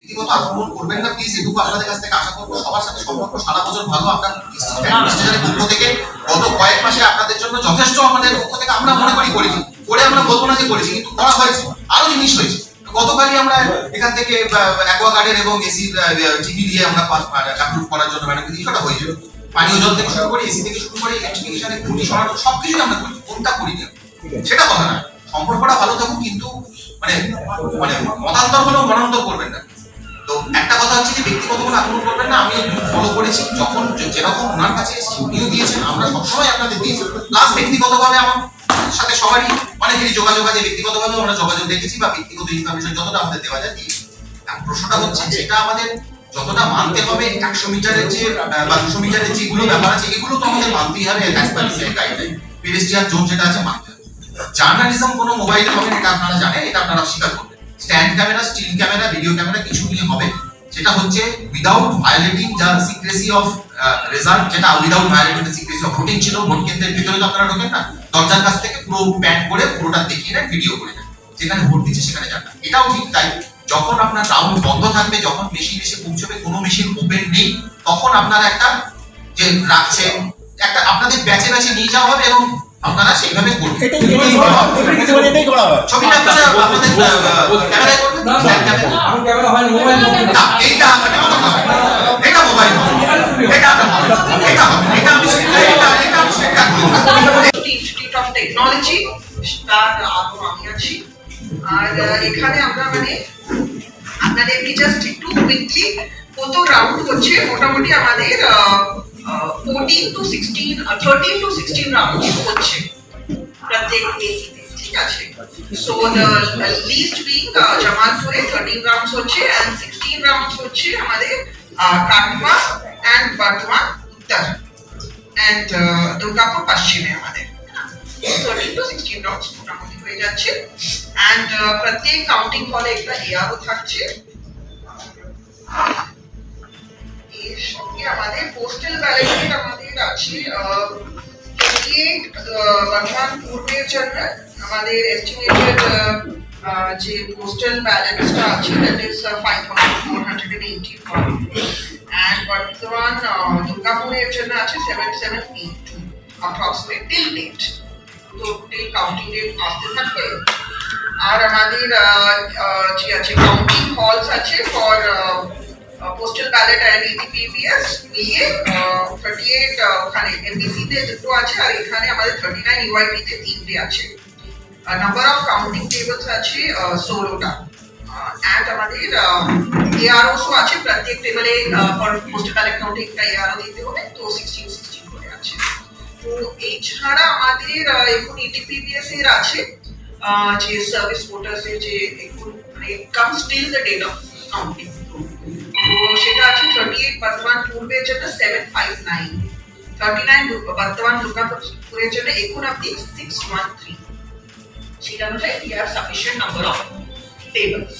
ব্যক্তিগত আক্রমণ করবেন না প্লিজ, এটুকু আপনাদের কাছ থেকে আশা করবো। সবার সাথে সম্পর্ক সারা বছর ভালো। আমরা স্টেজের পক্ষ থেকে গত কয়েক মাসে আপনাদের জন্য যথেষ্ট আমাদের পক্ষ থেকে আমরা মনে করি করেছি, করে আমরা বলবো না যে করেছি, কিন্তু করা হয়েছে, আরো জিনিস হয়েছে। গতকালই আমরা এখান থেকে অ্যাকোয়াগার্ডের এবং এসি টিভি দিয়ে আমরা অ্যাপ্রুভ করার জন্য ম্যাডাম বিষয়টা হয়েছিল। পানীয় জল থেকে শুরু করে এসি থেকে শুরু করে ইলেকট্রিফিকেশনের খুঁটি সরানো সবকিছুই আমরা করি, কোনটা করি না সেটা কথা না। সম্পর্কটা ভালো থাকুক, কিন্তু মানে মানে মতান্তর হলেও মনান্তর করবেন না। তো একটা কথা হচ্ছে যে ব্যক্তিগত কোনো আক্রমণ করবেন না। আমিও ফলো করেছি, যখন যেরকম ওনার কাছে উনিও দিয়েছেন, আমরা সবসময় আপনাদের দিয়েছি। প্লাস ব্যক্তিগতভাবে আমার সাথে সবারই অনেকেরই যোগাযোগ আছে, ব্যক্তিগতভাবে আমরা যোগাযোগ দেখেছি বা ব্যক্তিগত ইনফরমেশন যতটা আমাদের দেওয়া যায় দিয়েছি। প্রশ্নটা হচ্ছে যেটা আমাদের যতটা মানতে হবে 100 মিটারের যে বা 200 মিটারের যেগুলো ব্যাপার আছে, এগুলো তো আমাদের মানতেই হবে। গাইডলাইন পেডেস্ট্রিয়ান জোন যেটা আছে মানতে হবে। জার্নালিজম কোনো মোবাইলে হবে এটা আপনারা জানেন, এটা আপনারা স্বীকার করবেন। Stand camera, still camera, video camera কিছু নিয়ে হবে, যেটা হচ্ছে without violating the secrecy of result, যেটা without violating the secrecy of voting ছিল। ভোট কেন্দ্রের ভিতরে তো আপনারা ঢোকেন না, দরজার কাছ থেকে পুরো প্যান করে পুরোটা দেখিয়ে নেন, ভিডিও করে নেন, যেখানে ভোট দিচ্ছে সেখানে যান না। এটাও ঠিক তাই। যখন আপনার রাউন্ড বন্ধ থাকবে, যখন মেশিন এসে পৌঁছবে, কোনো মেশিন ওপেন নেই, তখন আপনারা একটা যে রাখছেন একটা আপনাদের ব্যাচে ব্যাচে নিয়ে যাওয়া হবে এবং আপনারা সেইভাবে করবেন। ছবিটা আপনারা আপনাদের ক্যামেরায় করবেন, ক্যামেরা হয় মোবাইল না, এইটা এটা মোবাইল এটা এটা আমি সেটা ইনস্টিটিউট অফ টেকনোলজি তার আমি আছি। আর এখানে আমরা মানে আপনাদেরকে জাস্ট একটু কুইকলি কত রাউন্ড হচ্ছে, মোটামুটি আমাদের 13 to 16 রাউন্ড হচ্ছে প্রত্যেক এসিতে, ঠিক আছে। সো দ্য লিস্ট বিং জামালপুরে 13 রাউন্ডস হচ্ছে এন্ড 16 রাউন্ডস হচ্ছে আমাদের কাটমা এন্ড বর্ধমান উত্তর এন্ড দুর্গাপুর পশ্চিমে আমাদের 13 to 16 রাউন্ডস মোটামুটি হয়ে যাচ্ছে। এন্ড প্রত্যেক কাউন্টিং হলে একটা এআরও থাকছে। এর সঙ্গে আমাদের পোস্টাল ব্যালট আমাদের আছে 28 বর্ধমান পূর্বের জন্য আমাদের এস্টিমেটেড যে পোস্টাল ব্যালেন্সটা আছে দ্যাট ইজ 5481 এন্ড বর্তমান দুর্গাপুরের জন্য আছে 7782 অ্যাপ্রক্সিমেট টিল ডেট। তো টিল কাউন্টিং ডেট আসতে থাকবে। আর আমাদের যে আছে কাউন্টিং হলস আছে ফর পোস্টাল ব্যালেট এন্ড ইপিপিবিএস মিলিয়ে 38 ওখানে এমবিসি তে দুটো আছে, আর এখানে আমাদের 39 ইউআইপি তে তিনটে আছে। নাম্বার অফ কাউন্টিং টেবলস আছে 16টা এন্ড আমাদের এআরওস আছে প্রত্যেক টেবলে ফর পোস্টাল ব্যালেট কাউন্টিং একটা এআরও দিতে হবে, তো 16 করে আছে। তো এই ছাড়া আমাদের এখন ইটিপিবিএস এর আছে যে সার্ভিস ভোটার্স এর যে এখন মানে comes till the date of counting. তো সেটা আছে 38 বর্ধমান পূর্বের জন্য 759, 39 বর্ধমান দুর্গাপুরের জন্য এখন অব্দি 613। সেটা অনুযায়ী we have sufficient number of tables.